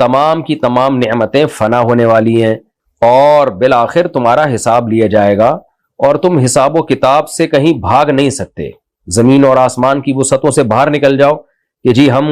تمام کی تمام نعمتیں فنا ہونے والی ہیں اور بالآخر تمہارا حساب لیا جائے گا اور تم حساب و کتاب سے کہیں بھاگ نہیں سکتے. زمین اور آسمان کی وسعتوں سے باہر نکل جاؤ کہ جی ہم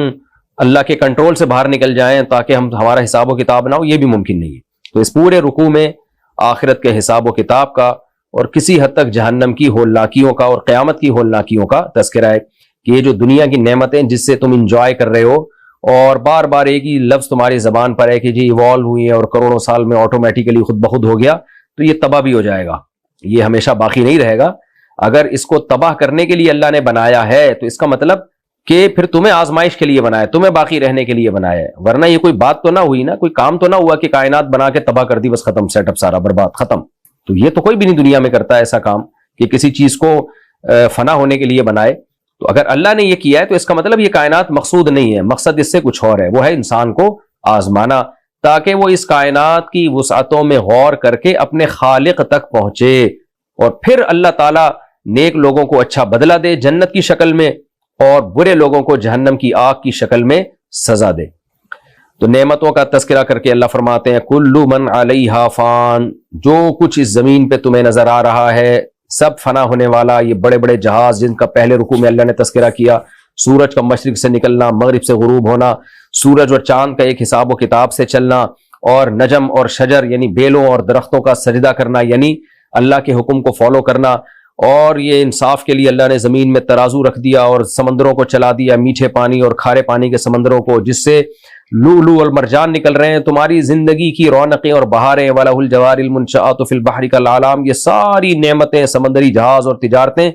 اللہ کے کنٹرول سے باہر نکل جائیں تاکہ ہمارا حساب و کتاب نہ ہو، یہ بھی ممکن نہیں ہے. تو اس پورے رکوع میں آخرت کے حساب و کتاب کا اور کسی حد تک جہنم کی ہولناکیوں کا اور قیامت کی ہولناکیوں کا تذکرہ ہے کہ یہ جو دنیا کی نعمتیں جس سے تم انجوائے کر رہے ہو اور بار بار ایک ہی لفظ تمہاری زبان پر ہے کہ جی ایوالو ہوئی ہے اور کروڑوں سال میں آٹومیٹیکلی خود بخود ہو گیا، تو یہ تباہ بھی ہو جائے گا، یہ ہمیشہ باقی نہیں رہے گا. اگر اس کو تباہ کرنے کے لیے اللہ نے بنایا ہے تو اس کا مطلب کہ پھر تمہیں آزمائش کے لیے بنایا ہے، تمہیں باقی رہنے کے لیے بنایا ہے. ورنہ یہ کوئی بات تو نہ ہوئی نا، کوئی کام تو نہ ہوا کہ کائنات بنا کے تباہ کر دی بس ختم، سیٹ اپ سارا برباد ختم. تو یہ تو کوئی بھی نہیں دنیا میں کرتا ہے ایسا کام کہ کسی چیز کو فنا ہونے کے لیے بنائے. تو اگر اللہ نے یہ کیا ہے تو اس کا مطلب یہ کائنات مقصود نہیں ہے، مقصد اس سے کچھ اور ہے، وہ ہے انسان کو آزمانا تاکہ وہ اس کائنات کی وسعتوں میں غور کر کے اپنے خالق تک پہنچے اور پھر اللہ تعالیٰ نیک لوگوں کو اچھا بدلہ دے جنت کی شکل میں اور برے لوگوں کو جہنم کی آگ کی شکل میں سزا دے. تو نعمتوں کا تذکرہ کر کے اللہ فرماتے ہیں کل من علیہا فان، جو کچھ اس زمین پہ تمہیں نظر آ رہا ہے سب فنا ہونے والا. یہ بڑے بڑے جہاز جن کا پہلے رکوع میں اللہ نے تذکرہ کیا، سورج کا مشرق سے نکلنا، مغرب سے غروب ہونا، سورج اور چاند کا ایک حساب و کتاب سے چلنا، اور نجم اور شجر یعنی بیلوں اور درختوں کا سجدہ کرنا یعنی اللہ کے حکم کو فالو کرنا. اور یہ انصاف کے لیے اللہ نے زمین میں ترازو رکھ دیا اور سمندروں کو چلا دیا، میٹھے پانی اور کھارے پانی کے سمندروں کو، جس سے لؤلؤ اور مرجان نکل رہے ہیں. تمہاری زندگی کی رونقیں اور بہاریں، وَلَهُ الْجَوَارِ الْمُنشَآتُ فِي الْبَحْرِ كَالْأَعْلَامِ، یہ ساری نعمتیں، سمندری جہاز اور تجارتیں،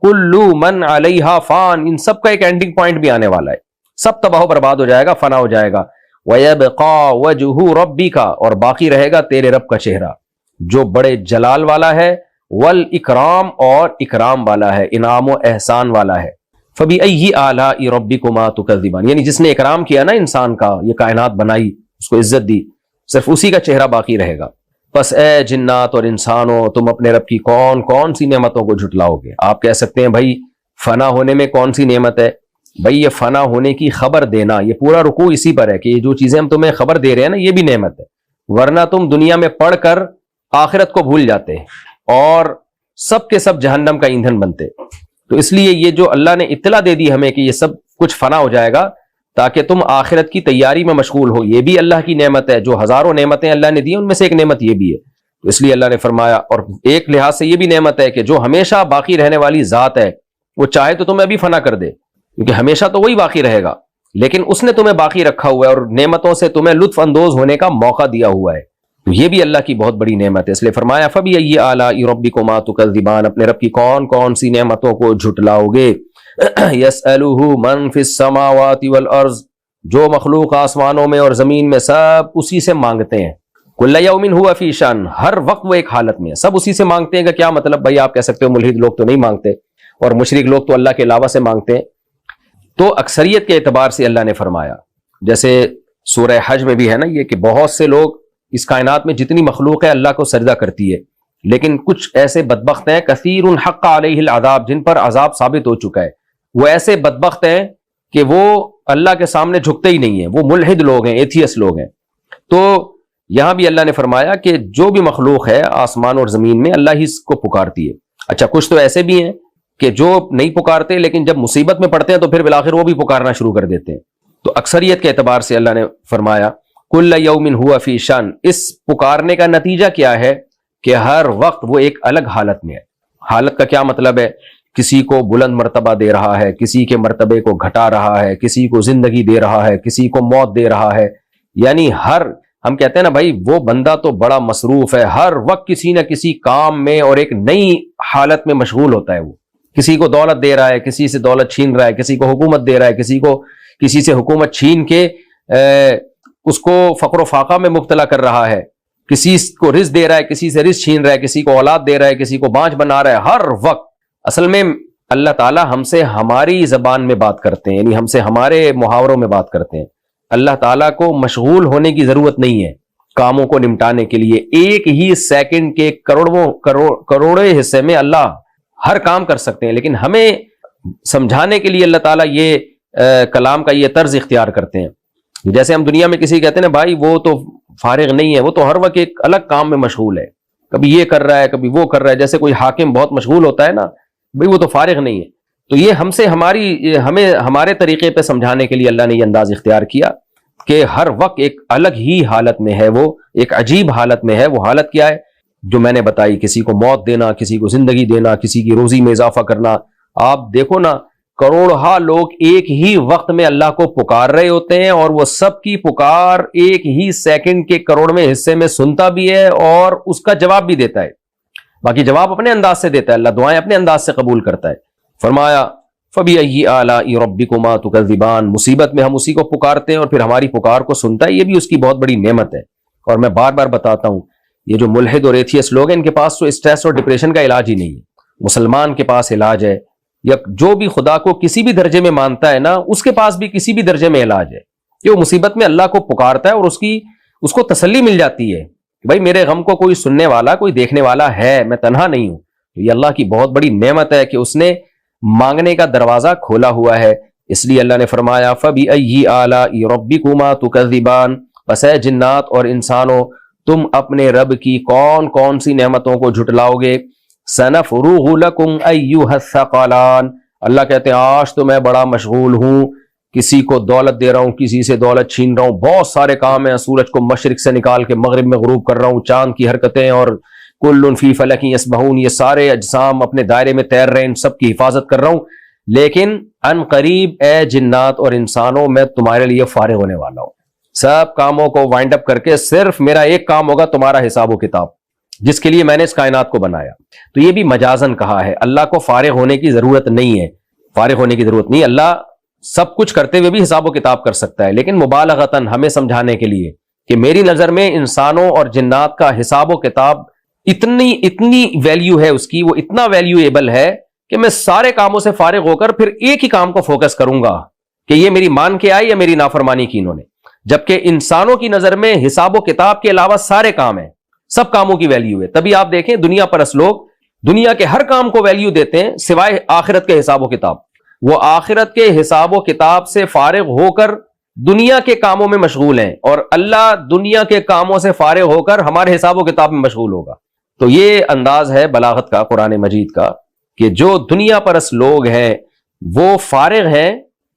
كُلُّ مَنْ عَلَيْهَا فان، ان سب کا ایک اینڈنگ پوائنٹ بھی آنے والا ہے، سب تباہ و برباد ہو جائے گا، فنا ہو جائے گا. وَيَبْقَى وَجْهُ رَبِّكَ، اور باقی رہے گا تیرے رب کا چہرہ جو بڑے جلال والا ہے، والاکرام، اور اکرام والا ہے، انعام و احسان والا ہے. فَبِأَيِّ آلَاءِ رَبِّكُمَا تُكَذِّبَانِ، یعنی جس نے اکرام کیا نا انسان کا، یہ کائنات بنائی، اس کو عزت دی، صرف اسی کا چہرہ باقی رہے گا. پس اے جنات اور انسانوں، تم اپنے رب کی کون کون سی نعمتوں کو جھٹلاؤ گے؟ آپ کہہ سکتے ہیں بھائی فنا ہونے میں کون سی نعمت ہے؟ بھائی یہ فنا ہونے کی خبر دینا، یہ پورا رکوع اسی پر ہے کہ یہ جو چیزیں ہم تمہیں خبر دے رہے ہیں نا یہ بھی نعمت ہے. ورنہ تم دنیا میں پڑھ کر آخرت کو بھول جاتے اور سب کے سب جہنم کا ایندھن بنتے. تو اس لیے یہ جو اللہ نے اطلاع دے دی ہمیں کہ یہ سب کچھ فنا ہو جائے گا تاکہ تم آخرت کی تیاری میں مشغول ہو، یہ بھی اللہ کی نعمت ہے. جو ہزاروں نعمتیں اللہ نے دی ان میں سے ایک نعمت یہ بھی ہے. تو اس لیے اللہ نے فرمایا، اور ایک لحاظ سے یہ بھی نعمت ہے کہ جو ہمیشہ باقی رہنے والی ذات ہے وہ چاہے تو تمہیں ابھی فنا کر دے، کیونکہ ہمیشہ تو وہی باقی رہے گا، لیکن اس نے تمہیں باقی رکھا ہوا ہے اور نعمتوں سے تمہیں لطف اندوز ہونے کا موقع دیا ہوا ہے. یہ بھی اللہ کی بہت بڑی نعمت ہے. اس لیے فرمایا فَبِأَيِّ آلَاءِ رَبِّكُمَا تُكَذِّبَانِ، اپنے رب کی کون کون سی نعمتوں کو جھٹلاؤ گے. يَسْأَلُهُ مَنْ فِي السَّمَاوَاتِ وَالْأَرْضِ، جو مخلوق آسمانوں میں اور زمین میں سب اسی سے مانگتے ہیں. كُلَّ يَوْمٍ هُوَ فِي شَأْنٍ، ہر وقت وہ ایک حالت میں ہے، سب اسی سے مانگتے ہیں. کہ کیا مطلب؟ بھائی آپ کہہ سکتے ہو ملحد لوگ تو نہیں مانگتے اور مشرک لوگ تو اللہ کے علاوہ سے مانگتے ہیں. تو اکثریت کے اعتبار سے اللہ نے فرمایا، جیسے سورہ حج میں بھی ہے نا یہ کہ بہت سے لوگ اس کائنات میں جتنی مخلوق ہے اللہ کو سجدہ کرتی ہے، لیکن کچھ ایسے بدبخت ہیں کثیر حق علیہ العذاب، جن پر عذاب ثابت ہو چکا ہے. وہ ایسے بدبخت ہیں کہ وہ اللہ کے سامنے جھکتے ہی نہیں ہیں، وہ ملحد لوگ ہیں، ایتھیس لوگ ہیں. تو یہاں بھی اللہ نے فرمایا کہ جو بھی مخلوق ہے آسمان اور زمین میں اللہ ہی اس کو پکارتی ہے. اچھا کچھ تو ایسے بھی ہیں کہ جو نہیں پکارتے لیکن جب مصیبت میں پڑتے ہیں تو پھر بالآخر وہ بھی پکارنا شروع کر دیتے ہیں. تو اکثریت کے اعتبار سے اللہ نے فرمایا کل یوم ہوا فی شان، اس پکارنے کا نتیجہ کیا ہے کہ ہر وقت وہ ایک الگ حالت میں ہے. حالت کا کیا مطلب ہے؟ کسی کو بلند مرتبہ دے رہا ہے، کسی کے مرتبے کو گھٹا رہا ہے، کسی کو زندگی دے رہا ہے، کسی کو موت دے رہا ہے. یعنی ہم کہتے ہیں نا بھائی وہ بندہ تو بڑا مصروف ہے، ہر وقت کسی نہ کسی کام میں اور ایک نئی حالت میں مشغول ہوتا ہے. وہ کسی کو دولت دے رہا ہے، کسی سے دولت چھین رہا ہے، کسی کو حکومت دے رہا ہے، کسی سے حکومت چھین کے اس کو فقر و فاقہ میں مبتلا کر رہا ہے، کسی کو رزق دے رہا ہے، کسی سے رزق چھین رہا ہے، کسی کو اولاد دے رہا ہے، کسی کو بانجھ بنا رہا ہے. ہر وقت اصل میں اللہ تعالیٰ ہم سے ہماری زبان میں بات کرتے ہیں، یعنی ہم سے ہمارے محاوروں میں بات کرتے ہیں. اللہ تعالیٰ کو مشغول ہونے کی ضرورت نہیں ہے کاموں کو نمٹانے کے لیے. ایک ہی سیکنڈ کے کروڑوں حصے میں اللہ ہر کام کر سکتے ہیں، لیکن ہمیں سمجھانے کے لیے اللہ تعالیٰ یہ کلام کا یہ طرز اختیار کرتے ہیں. جیسے ہم دنیا میں کسی کہتے ہیں نا بھائی وہ تو فارغ نہیں ہے، وہ تو ہر وقت ایک الگ کام میں مشغول ہے، کبھی یہ کر رہا ہے کبھی وہ کر رہا ہے، جیسے کوئی حاکم بہت مشغول ہوتا ہے نا، بھائی وہ تو فارغ نہیں ہے. تو یہ ہمیں ہمارے طریقے پہ سمجھانے کے لیے اللہ نے یہ انداز اختیار کیا کہ ہر وقت ایک الگ ہی حالت میں ہے، وہ ایک عجیب حالت میں ہے. وہ حالت کیا ہے جو میں نے بتائی، کسی کو موت دینا، کسی کو زندگی دینا، کسی کی روزی میں اضافہ کرنا. آپ دیکھو نا، کروڑہا لوگ ایک ہی وقت میں اللہ کو پکار رہے ہوتے ہیں، اور وہ سب کی پکار ایک ہی سیکنڈ کے کروڑویں حصے میں سنتا بھی ہے اور اس کا جواب بھی دیتا ہے. باقی جواب اپنے انداز سے دیتا ہے، اللہ دعائیں اپنے انداز سے قبول کرتا ہے. فرمایا فَبِأَيِّ آلَاءِ رَبِّكُمَا تُكَذِّبَانِ، مصیبت میں ہم اسی کو پکارتے ہیں اور پھر ہماری پکار کو سنتا ہے، یہ بھی اس کی بہت بڑی نعمت ہے. اور میں بار بار بتاتا ہوں، یہ جو ملحد اور ایتھیسٹ لوگ ہیں، ان کے پاس تو اسٹریس اور ڈپریشن کا علاج ہی نہیں ہے. مسلمان کے پاس علاج ہے، یا جو بھی خدا کو کسی بھی درجے میں مانتا ہے نا، اس کے پاس بھی کسی بھی درجے میں علاج ہے کہ وہ مصیبت میں اللہ کو پکارتا ہے اور اس کو تسلی مل جاتی ہے کہ بھائی میرے غم کو کوئی سننے والا، کوئی دیکھنے والا ہے، میں تنہا نہیں ہوں. یہ اللہ کی بہت بڑی نعمت ہے کہ اس نے مانگنے کا دروازہ کھولا ہوا ہے. اس لیے اللہ نے فرمایا فَبِأَيِّ آلَاءِ رَبِّكُمَا تُكَذِّبَانِ، پس اے جنات اور انسانوں، تم اپنے رب کی کون کون سی نعمتوں کو جھٹلاؤ گے. سَنَفْرُغُ لَكُمْ أَيُّهَا الثَّقَلَانِ، اللہ کہتے ہیں آج تو میں بڑا مشغول ہوں، کسی کو دولت دے رہا ہوں، کسی سے دولت چھین رہا ہوں، بہت سارے کام ہیں، سورج کو مشرق سے نکال کے مغرب میں غروب کر رہا ہوں، چاند کی حرکتیں اور کل فی فلک یسبحون، یہ سارے اجسام اپنے دائرے میں تیر رہے ہیں، ان سب کی حفاظت کر رہا ہوں. لیکن ان قریب اے جنات اور انسانوں، میں تمہارے لیے فارغ ہونے والا ہوں. سب کاموں کو وائنڈ اپ کر کے صرف میرا ایک کام ہوگا، تمہارا حساب و کتاب، جس کے لیے میں نے اس کائنات کو بنایا. تو یہ بھی مجازن کہا ہے، اللہ کو فارغ ہونے کی ضرورت نہیں ہے، فارغ ہونے کی ضرورت نہیں. اللہ سب کچھ کرتے ہوئے بھی حساب و کتاب کر سکتا ہے، لیکن مبالغتاً ہمیں سمجھانے کے لیے کہ میری نظر میں انسانوں اور جنات کا حساب و کتاب اتنی ویلیو ہے اس کی، وہ اتنا ویلیویبل ہے کہ میں سارے کاموں سے فارغ ہو کر پھر ایک ہی کام کو فوکس کروں گا کہ یہ میری مان کے آئی یا میری نافرمانی کی انہوں نے. جبکہ انسانوں کی نظر میں حساب و کتاب کے علاوہ سارے کام ہیں، سب کاموں کی ویلیو ہے. تبھی آپ دیکھیں دنیا پرست لوگ دنیا کے ہر کام کو ویلیو دیتے ہیں سوائے آخرت کے حساب و کتاب. وہ آخرت کے حساب و کتاب سے فارغ ہو کر دنیا کے کاموں میں مشغول ہیں، اور اللہ دنیا کے کاموں سے فارغ ہو کر ہمارے حساب و کتاب میں مشغول ہوگا. تو یہ انداز ہے بلاغت کا قرآن مجید کا کہ جو دنیا پرست لوگ ہیں وہ فارغ ہیں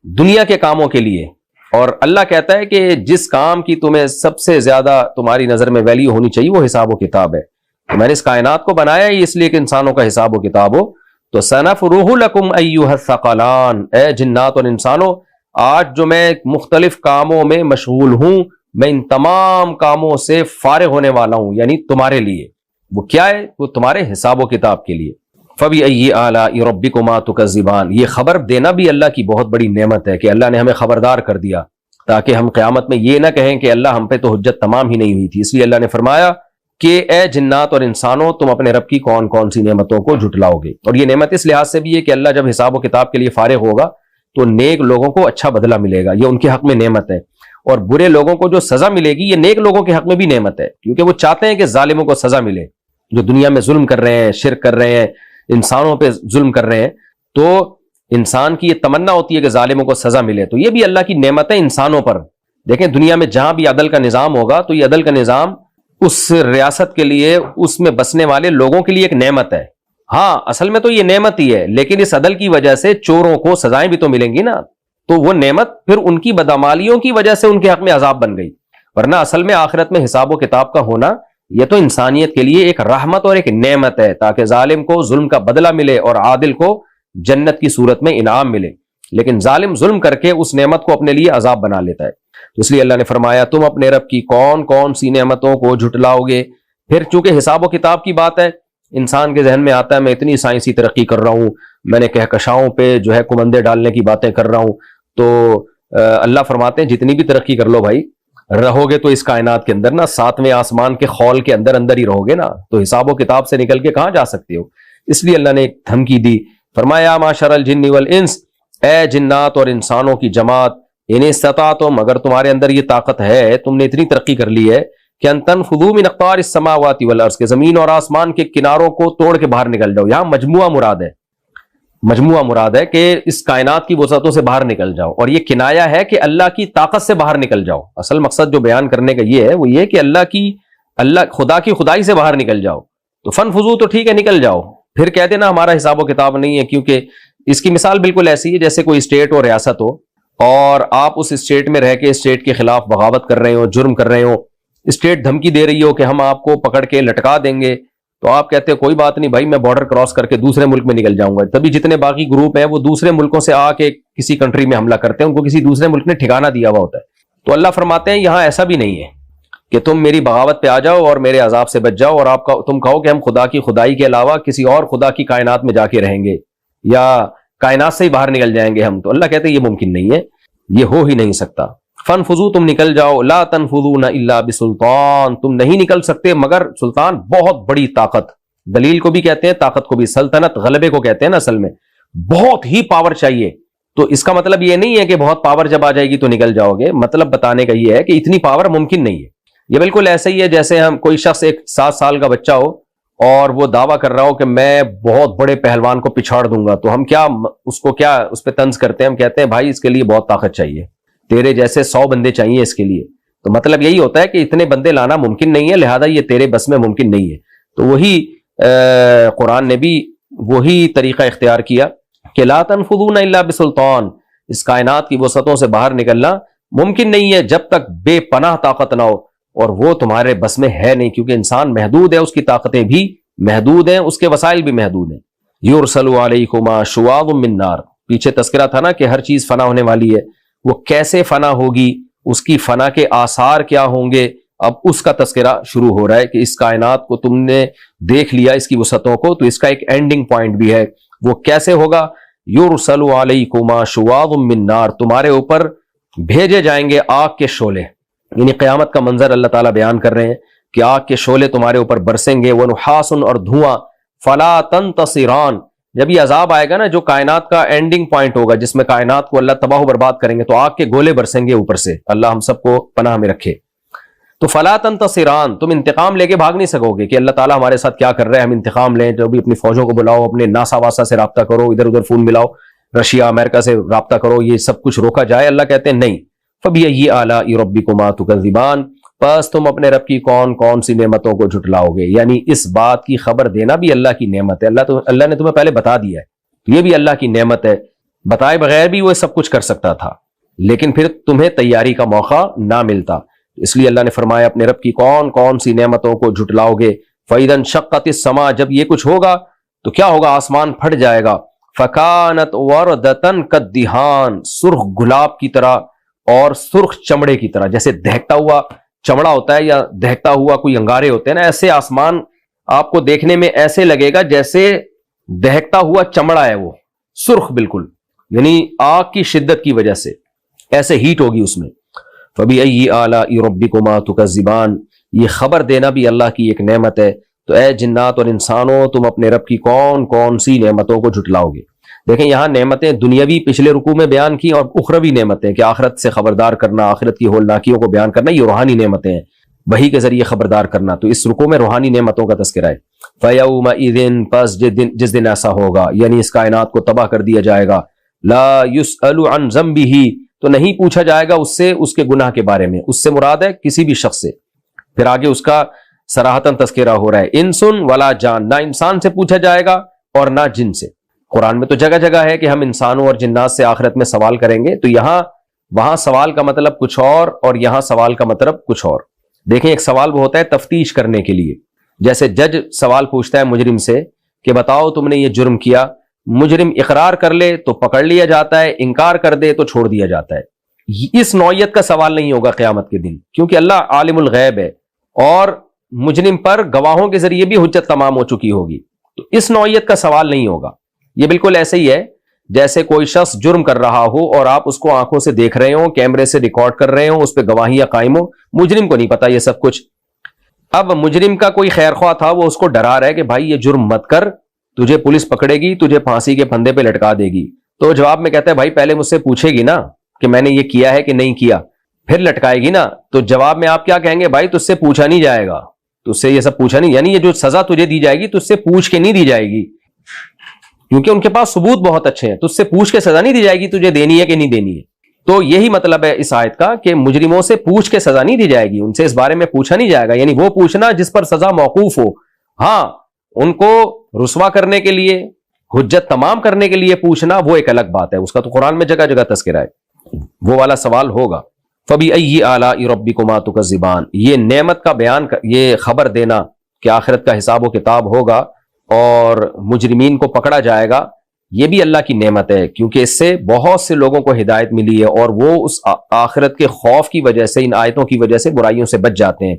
دنیا کے کاموں کے لیے، اور اللہ کہتا ہے کہ جس کام کی تمہیں سب سے زیادہ تمہاری نظر میں ویلیو ہونی چاہیے وہ حساب و کتاب ہے. تو میں نے اس کائنات کو بنایا ہی اس لیے کہ انسانوں کا حساب و کتاب ہو. تو سنفرغ لکم ایھا الثقلان، اے جنات اور انسانوں، آج جو میں مختلف کاموں میں مشغول ہوں، میں ان تمام کاموں سے فارغ ہونے والا ہوں، یعنی تمہارے لیے. وہ کیا ہے؟ وہ تمہارے حساب و کتاب کے لیے. فَبِأَيِّ آلَاءِ رَبِّكُمَا تُكَذِّبَانِ، یہ خبر دینا بھی اللہ کی بہت بڑی نعمت ہے کہ اللہ نے ہمیں خبردار کر دیا تاکہ ہم قیامت میں یہ نہ کہیں کہ اللہ ہم پہ تو حجت تمام ہی نہیں ہوئی تھی. اس لیے اللہ نے فرمایا کہ اے جنات اور انسانوں، تم اپنے رب کی کون کون سی نعمتوں کو جھٹلاؤ گے. اور یہ نعمت اس لحاظ سے بھی ہے کہ اللہ جب حساب و کتاب کے لیے فارغ ہوگا تو نیک لوگوں کو اچھا بدلہ ملے گا، یہ ان کے حق میں نعمت ہے. اور برے لوگوں کو جو سزا ملے گی یہ نیک لوگوں کے حق میں بھی نعمت ہے، کیونکہ وہ چاہتے ہیں کہ ظالموں کو سزا ملے، جو دنیا میں ظلم کر رہے ہیں، شرک کر رہے ہیں، انسانوں پہ ظلم کر رہے ہیں. تو انسان کی یہ تمنا ہوتی ہے کہ ظالموں کو سزا ملے. تو یہ بھی اللہ کی نعمت ہے انسانوں پر. دیکھیں دنیا میں جہاں بھی عدل کا نظام ہوگا تو یہ عدل کا نظام اس ریاست کے لیے، اس میں بسنے والے لوگوں کے لیے ایک نعمت ہے. ہاں اصل میں تو یہ نعمت ہی ہے، لیکن اس عدل کی وجہ سے چوروں کو سزائیں بھی تو ملیں گی نا، تو وہ نعمت پھر ان کی بدعمالیوں کی وجہ سے ان کے حق میں عذاب بن گئی. ورنہ اصل میں آخرت میں حساب و کتاب کا ہونا یہ تو انسانیت کے لیے ایک رحمت اور ایک نعمت ہے، تاکہ ظالم کو ظلم کا بدلہ ملے اور عادل کو جنت کی صورت میں انعام ملے. لیکن ظالم ظلم کر کے اس نعمت کو اپنے لیے عذاب بنا لیتا ہے. تو اس لیے اللہ نے فرمایا تم اپنے رب کی کون کون سی نعمتوں کو جھٹلاؤ گے. پھر چونکہ حساب و کتاب کی بات ہے، انسان کے ذہن میں آتا ہے میں اتنی سائنسی ترقی کر رہا ہوں، میں نے کہکشاؤں پہ جو ہے کمندے ڈالنے کی باتیں کر رہا ہوں. تو اللہ فرماتے ہیں جتنی بھی ترقی کر لو بھائی، رہو گے تو اس کائنات کے اندر نا، ساتویں آسمان کے خول کے اندر اندر ہی رہو گے نا، تو حساب و کتاب سے نکل کے کہاں جا سکتے ہو. اس لیے اللہ نے ایک دھمکی دی، فرمایا معشر الجن والانس، اے جنات اور انسانوں کی جماعت، ان استطعتم، اگر تمہارے اندر یہ طاقت ہے، تم نے اتنی ترقی کر لی ہے کہ ان تنفذوا من اقطار السماوات والارض، کہ زمین اور آسمان کے کناروں کو توڑ کے باہر نکل جاؤ. یہاں مجموعہ مراد ہے، مجموعہ مراد ہے کہ اس کائنات کی وسعتوں سے باہر نکل جاؤ، اور یہ کنایا ہے کہ اللہ کی طاقت سے باہر نکل جاؤ. اصل مقصد جو بیان کرنے کا یہ ہے وہ یہ کہ اللہ خدا کی خدائی سے باہر نکل جاؤ. تو فنفذو تو ٹھیک ہے نکل جاؤ، پھر کہہ دینا ہمارا حساب و کتاب نہیں ہے. کیونکہ اس کی مثال بالکل ایسی ہے جیسے کوئی اسٹیٹ اور ریاست ہو، اور آپ اس اسٹیٹ میں رہ کے اسٹیٹ کے خلاف بغاوت کر رہے ہو، جرم کر رہے ہو، اسٹیٹ دھمکی دے رہی ہو کہ ہم آپ کو پکڑ کے لٹکا دیں گے، تو آپ کہتے ہیں کوئی بات نہیں بھائی، میں بارڈر کراس کر کے دوسرے ملک میں نکل جاؤں گا. تبھی جتنے باقی گروپ ہیں وہ دوسرے ملکوں سے آ کے کسی کنٹری میں حملہ کرتے ہیں، ان کو کسی دوسرے ملک نے ٹھکانہ دیا ہوا ہوتا ہے. تو اللہ فرماتے ہیں یہاں ایسا بھی نہیں ہے کہ تم میری بغاوت پہ آ جاؤ اور میرے عذاب سے بچ جاؤ، اور تم کہو کہ ہم خدا کی خدائی کے علاوہ کسی اور خدا کی کائنات میں جا کے رہیں گے یا کائنات سے ہی باہر نکل جائیں گے ہم. تو اللہ کہتے ہیں یہ ممکن نہیں ہے، یہ ہو ہی نہیں سکتا. فنفذو تم نکل جاؤ، لا تنفذون الا بسلطان، تم نہیں نکل سکتے مگر سلطان، بہت بڑی طاقت. دلیل کو بھی کہتے ہیں، طاقت کو بھی. سلطنت غلبے کو کہتے ہیں نا، اصل میں بہت ہی پاور چاہیے. تو اس کا مطلب یہ نہیں ہے کہ بہت پاور جب آ جائے گی تو نکل جاؤ گے، مطلب بتانے کا یہ ہے کہ اتنی پاور ممکن نہیں ہے. یہ بالکل ایسے ہی ہے جیسے ہم کوئی شخص ایک 7 سال کا بچہ ہو اور وہ دعویٰ کر رہا ہو کہ میں بہت بڑے پہلوان کو پچھاڑ دوں گا، تو ہم اس پہ طنز کرتے ہیں، ہم کہتے ہیں بھائی اس کے لیے بہت طاقت چاہیے، تیرے جیسے 100 بندے چاہیے اس کے لیے. تو مطلب یہی ہوتا ہے کہ اتنے بندے لانا ممکن نہیں ہے، لہذا یہ تیرے بس میں ممکن نہیں ہے. تو وہی قرآن نے بھی وہی طریقہ اختیار کیا کہ لا تنفذون الا بسلطان، اس کائنات کی وسعتوں سے باہر نکلنا ممکن نہیں ہے جب تک بے پناہ طاقت نہ ہو، اور وہ تمہارے بس میں ہے نہیں، کیونکہ انسان محدود ہے، اس کی طاقتیں بھی محدود ہیں، اس کے وسائل بھی محدود ہیں. یرسل علیکما شواظ من نار، پیچھے تذکرہ تھا نا کہ ہر چیز فنا ہونے والی ہے، وہ کیسے فنا ہوگی، اس کی فنا کے آثار کیا ہوں گے، اب اس کا تذکرہ شروع ہو رہا ہے کہ اس کائنات کو تم نے دیکھ لیا، اس کی وسعتوں کو، تو اس کا ایک اینڈنگ پوائنٹ بھی ہے. وہ کیسے ہوگا؟ یرسل علیکما شواظ من نار، تمہارے اوپر بھیجے جائیں گے آگ کے شعلے. یعنی قیامت کا منظر اللہ تعالیٰ بیان کر رہے ہیں کہ آگ کے شعلے تمہارے اوپر برسیں گے. ونحاس، اور دھواں. فلا تنتصران، جب یہ عذاب آئے گا نا، جو کائنات کا اینڈنگ پوائنٹ ہوگا جس میں کائنات کو اللہ تباہ و برباد کریں گے، تو آگ کے گولے برسیں گے اوپر سے. اللہ ہم سب کو پناہ میں رکھے. تو فلا تنتصران، تم انتقام لے کے بھاگ نہیں سکو گے کہ اللہ تعالیٰ ہمارے ساتھ کیا کر رہے ہیں، ہم انتقام لیں. جو بھی اپنی فوجوں کو بلاؤ، اپنے ناسا واسا سے رابطہ کرو، ادھر ادھر فون ملاؤ، رشیا امریکہ سے رابطہ کرو، یہ سب کچھ روکا جائے. اللہ کہتے ہیں نہیں. فبأي آلاء ربكما تكذبان، پس تم اپنے رب کی کون کون سی نعمتوں کو جھٹلاؤ گے. یعنی اس بات کی خبر دینا بھی اللہ کی نعمت ہے. اللہ نے تمہیں پہلے بتا دیا ہے، یہ بھی اللہ کی نعمت ہے. بتائے بغیر بھی وہ سب کچھ کر سکتا تھا، لیکن پھر تمہیں تیاری کا موقع نہ ملتا. اس لیے اللہ نے فرمایا اپنے رب کی کون کون سی نعمتوں کو جھٹلاؤ گے. فإذا انشقت السماء، جب یہ کچھ ہوگا تو کیا ہوگا؟ آسمان پھٹ جائے گا. فكانت وردة كالدهان، سرخ گلاب کی طرح اور سرخ چمڑے کی طرح. جیسے دہکتا ہوا چمڑا ہوتا ہے یا دہکتا ہوا کوئی انگارے ہوتے ہیں نا، ایسے آسمان آپ کو دیکھنے میں ایسے لگے گا جیسے دہکتا ہوا چمڑا ہے، وہ سرخ بالکل، یعنی آگ کی شدت کی وجہ سے ایسے ہیٹ ہوگی اس میں. فبأي آلاء ربكما تكذبان، یہ خبر دینا بھی اللہ کی ایک نعمت ہے. تو اے جنات اور انسانوں، تم اپنے رب کی کون کون سی نعمتوں کو جھٹلاؤ گے. دیکھیں یہاں نعمتیں دنیاوی پچھلے رکوع میں بیان کی، اور اخروی نعمتیں کہ آخرت سے خبردار کرنا، آخرت کی ہولناکیوں کو بیان کرنا، یہ روحانی نعمتیں ہیں، وحی کے ذریعے خبردار کرنا. تو اس رکوع میں روحانی نعمتوں کا تذکرہ ہے. فَيَوْمَئِذٍ، پس جس دن ایسا ہوگا، یعنی اس کائنات کو تباہ کر دیا جائے گا. لَا يُسْأَلُ عَنْ ذَنْبِهِ، تو نہیں پوچھا جائے گا اس سے اس کے گناہ کے بارے میں. اس سے مراد ہے کسی بھی شخص سے. پھر آگے اس کا صراحتاً تذکرہ ہو رہا ہے. انسن ولا جان، نہ انسان سے پوچھا جائے گا اور نہ جن سے. قرآن میں تو جگہ جگہ ہے کہ ہم انسانوں اور جنات سے آخرت میں سوال کریں گے، تو وہاں سوال کا مطلب کچھ اور یہاں سوال کا مطلب کچھ اور. دیکھیں ایک سوال وہ ہوتا ہے تفتیش کرنے کے لیے، جیسے جج سوال پوچھتا ہے مجرم سے کہ بتاؤ تم نے یہ جرم کیا. مجرم اقرار کر لے تو پکڑ لیا جاتا ہے، انکار کر دے تو چھوڑ دیا جاتا ہے. اس نوعیت کا سوال نہیں ہوگا قیامت کے دن، کیونکہ اللہ عالم الغیب ہے اور مجرم پر گواہوں کے ذریعے بھی حجت تمام ہو چکی ہوگی. تو اس نوعیت کا سوال نہیں ہوگا. یہ بالکل ایسے ہی ہے جیسے کوئی شخص جرم کر رہا ہو اور آپ اس کو آنکھوں سے دیکھ رہے ہوں، کیمرے سے ریکارڈ کر رہے ہوں، اس پہ گواہیاں قائم ہوں. مجرم کو نہیں پتا یہ سب کچھ. اب مجرم کا کوئی خیر خواہ تھا، وہ اس کو ڈرا رہا ہے کہ بھائی یہ جرم مت کر، تجھے پولیس پکڑے گی، تجھے پھانسی کے پھندے پہ لٹکا دے گی. تو جواب میں کہتا ہے بھائی پہلے مجھ سے پوچھے گی نا کہ میں نے یہ کیا ہے کہ نہیں کیا، پھر لٹکائے گی نا. تو جواب میں آپ کیا کہیں گے؟ بھائی تجھ سے پوچھا نہیں جائے گا، تجھ سے یہ سب پوچھا نہیں، یعنی یہ جو سزا تجھے دی جائے گی تجھ سے پوچھ کے نہیں دی جائے گی. کیونکہ ان کے پاس ثبوت بہت اچھے ہیں. تو اس سے پوچھ کے سزا نہیں دی جائے گی تجھے دینی ہے کہ نہیں دینی ہے. تو یہی مطلب ہے اس آیت کا کہ مجرموں سے پوچھ کے سزا نہیں دی جائے گی, ان سے اس بارے میں پوچھا نہیں جائے گا, یعنی وہ پوچھنا جس پر سزا موقوف ہو. ہاں ان کو رسوا کرنے کے لیے, حجت تمام کرنے کے لیے پوچھنا وہ ایک الگ بات ہے, اس کا تو قرآن میں جگہ جگہ تذکرہ ہے, وہ والا سوال ہوگا. فَبِأَيِّ آلَاءِ رَبِّكُمَا تُكَذِّبَانِ, یہ نعمت کا بیان, یہ خبر دینا کہ آخرت کا حساب و کتاب ہوگا اور مجرمین کو پکڑا جائے گا, یہ بھی اللہ کی نعمت ہے, کیونکہ اس سے بہت سے لوگوں کو ہدایت ملی ہے اور وہ اس آخرت کے خوف کی وجہ سے, ان آیتوں کی وجہ سے برائیوں سے بچ جاتے ہیں.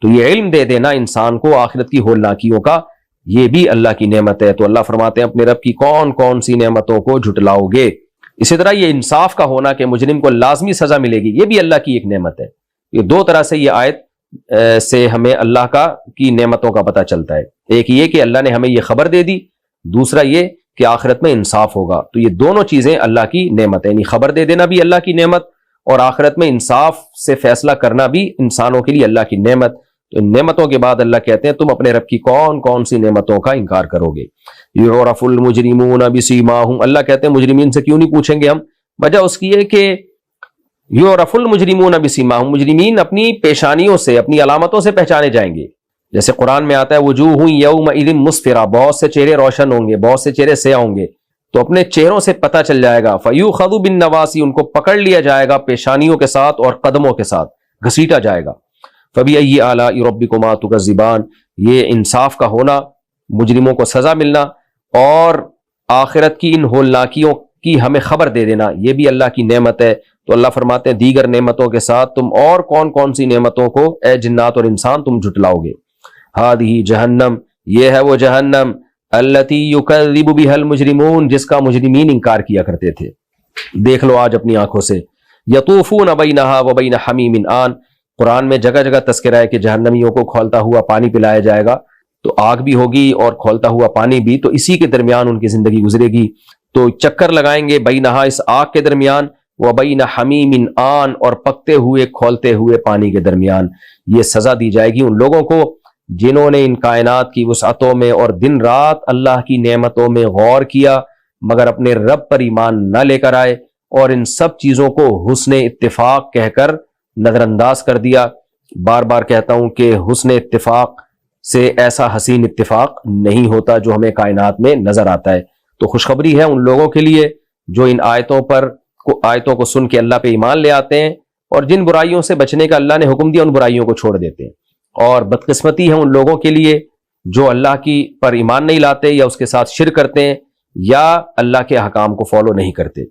تو یہ علم دے دینا انسان کو آخرت کی ہولناکیوں کا, یہ بھی اللہ کی نعمت ہے. تو اللہ فرماتے ہیں اپنے رب کی کون کون سی نعمتوں کو جھٹلاؤ گے. اسی طرح یہ انصاف کا ہونا کہ مجرم کو لازمی سزا ملے گی, یہ بھی اللہ کی ایک نعمت ہے. یہ دو طرح سے یہ آیت سے ہمیں اللہ کی نعمتوں کا پتہ چلتا ہے. ایک یہ کہ اللہ نے ہمیں یہ خبر دے دی, دوسرا یہ کہ آخرت میں انصاف ہوگا. تو یہ دونوں چیزیں اللہ کی نعمت ہے, یعنی خبر دے دینا بھی اللہ کی نعمت اور آخرت میں انصاف سے فیصلہ کرنا بھی انسانوں کے لیے اللہ کی نعمت. تو ان نعمتوں کے بعد اللہ کہتے ہیں تم اپنے رب کی کون کون سی نعمتوں کا انکار کرو گے. یعرف المجرمون بسیماہم, اللہ کہتے ہیں مجرمین سے کیوں نہیں پوچھیں گے ہم, وجہ اس کی ہے کہ یعرف المجرمون بسیماہم, مجرمین اپنی پیشانیوں سے, اپنی علامتوں سے پہچانے جائیں گے. جیسے قرآن میں آتا ہے وجوہ یومئذ مسفرہ, بہت سے چہرے روشن ہوں گے, بہت سے چہرے سیاہ ہوں گے, تو اپنے چہروں سے پتہ چل جائے گا. فیؤخذ بالنواصی, ان کو پکڑ لیا جائے گا پیشانیوں کے ساتھ اور قدموں کے ساتھ گھسیٹا جائے گا. فبأي آلاء ربكما تكذبان, یہ انصاف کا ہونا, مجرموں کو سزا ملنا اور آخرت کی ان ہولناکیوں کی ہمیں خبر دے دینا, یہ بھی اللہ کی نعمت ہے. تو اللہ فرماتے ہیں دیگر نعمتوں کے ساتھ تم اور کون کون سی نعمتوں کو اے جنات اور انسان تم جھٹلاؤ گے. ہذہ جہنم, یہ ہے وہ جہنم, التی یکذب بها المجرمون, جس کا مجرمین انکار کیا کرتے تھے. دیکھ لو آج اپنی آنکھوں سے. یطوفون بینہا وبین حمیم آن, قرآن میں جگہ جگہ تذکرہ ہے کہ جہنمیوں کو کھولتا ہوا پانی پلایا جائے گا. تو آگ بھی ہوگی اور کھولتا ہوا پانی بھی, تو اسی کے درمیان ان کی زندگی گزرے گی. تو چکر لگائیں گے بینہا, اس آگ کے درمیان, وبین حمیم آن, اور پکتے ہوئے کھولتے ہوئے پانی کے درمیان. یہ سزا دی جائے گی ان لوگوں کو جنہوں نے ان کائنات کی وسعتوں میں اور دن رات اللہ کی نعمتوں میں غور کیا مگر اپنے رب پر ایمان نہ لے کر آئے, اور ان سب چیزوں کو حسن اتفاق کہہ کر نظر انداز کر دیا. بار بار کہتا ہوں کہ حسن اتفاق سے ایسا حسین اتفاق نہیں ہوتا جو ہمیں کائنات میں نظر آتا ہے. تو خوشخبری ہے ان لوگوں کے لیے جو ان آیتوں کو سن کے اللہ پہ ایمان لے آتے ہیں اور جن برائیوں سے بچنے کا اللہ نے حکم دیا ان برائیوں کو چھوڑ دیتے ہیں. اور بدقسمتی ہے ان لوگوں کے لیے جو اللہ کی پر ایمان نہیں لاتے یا اس کے ساتھ شرک کرتے ہیں یا اللہ کے احکام کو فالو نہیں کرتے.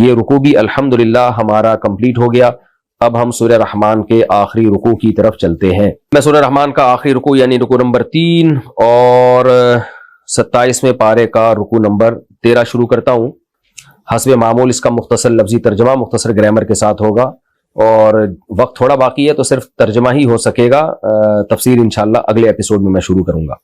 یہ رکوع بھی الحمدللہ ہمارا کمپلیٹ ہو گیا. اب ہم سورہ رحمان کے آخری رکوع کی طرف چلتے ہیں. میں سورہ رحمان کا آخری رکوع یعنی رکوع نمبر 3 اور 27ویں پارے کا رکوع نمبر 13 شروع کرتا ہوں. حسب معمول اس کا مختصر لفظی ترجمہ مختصر گرامر کے ساتھ ہوگا اور وقت تھوڑا باقی ہے تو صرف ترجمہ ہی ہو سکے گا. تفسیر انشاءاللہ اگلے ایپیسوڈ میں شروع کروں گا.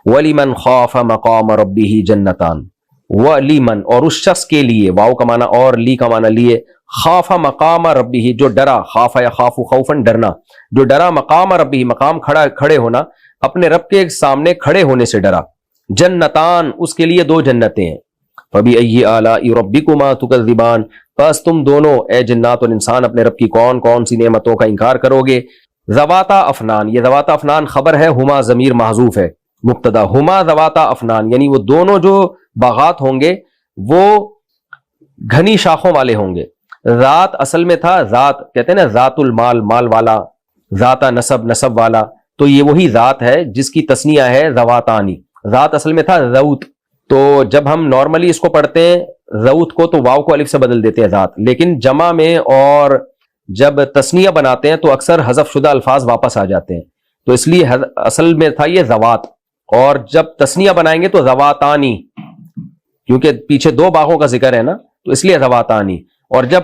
وَلِمَنْ خَافَ مَقَامَ رَبِّهِ جَنَّتَانِ, وَلِمَنْ, اور اس شخص کے لیے, واو کا معنی اور, لی کا معنی لیے, خاف مقام ربی, جو ڈرا, خاف یا خاف خوفن ڈرنا, جو ڈرا, مقام ربی, مقام کھڑے ہونا, اپنے رب کے سامنے کھڑے ہونے سے ڈرا. جنتان, اس کے لیے 2 جنتیں ہیں. فبأي آلاء ربكما تكذبان, بس تم دونوں اے جنات اور انسان اپنے رب کی کون کون سی نعمتوں کا انکار کرو گے. ذواتا افنان, یہ ذواتا افنان خبر ہے, ہما ضمیر محذوف ہے, مبتدا, ہما ذواتا افنان, یعنی وہ دونوں جو باغات ہوں گے وہ گھنی شاخوں والے ہوں گے. ذات اصل میں تھا, ذات کہتے ہیں نا, ذات المال, مال والا, ذاتا نسب, نسب والا, تو یہ وہی ذات ہے جس کی تسنیہ ہے ذواتانی. ذات اصل میں تھا ذوت, تو جب ہم نارملی اس کو پڑھتے ہیں ذوت کو تو واو کو الف سے بدل دیتے ہیں ذات, لیکن جمع میں اور جب تسنیہ بناتے ہیں تو اکثر حذف شدہ الفاظ واپس آ جاتے ہیں, تو اس لیے اصل میں تھا یہ ذوات, اور جب تسنیہ بنائیں گے تو ذواتانی, کیونکہ پیچھے 2 باغوں کا ذکر ہے نا, تو اس لیے ذواتانی. اور جب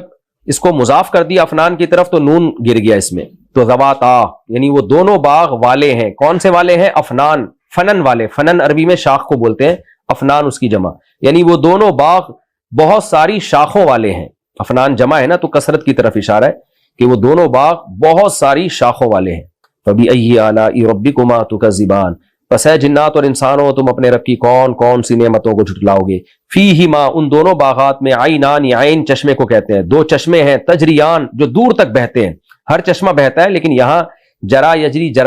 اس کو مضاف کر دیا افنان کی طرف تو نون گر گیا اس میں, تو ذواتا, یعنی وہ دونوں باغ والے ہیں. کون سے والے ہیں؟ افنان, فنن والے. فنن عربی میں شاخ کو بولتے ہیں, افنان اس کی جمع, یعنی وہ دونوں باغ بہت ساری شاخوں والے ہیں. افنان جمع ہے نا, تو کثرت کی طرف اشارہ ہے کہ وہ دونوں باغ بہت ساری شاخوں والے ہیں. فبأي آلاء ربكما تكذبان, پس ہے جنات اور انسانوں تم اپنے رب کی کون کون سی نعمتوں کو جھٹلاؤ گے. فیہما ان دونوں باغات میں عینان، عین چشمے کو کہتے ہیں، دو چشمے ہیں، تجریان جو دور تک بہتے ہیں. ہر چشمہ بہتا ہے لیکن یہاں جرا یجری جرا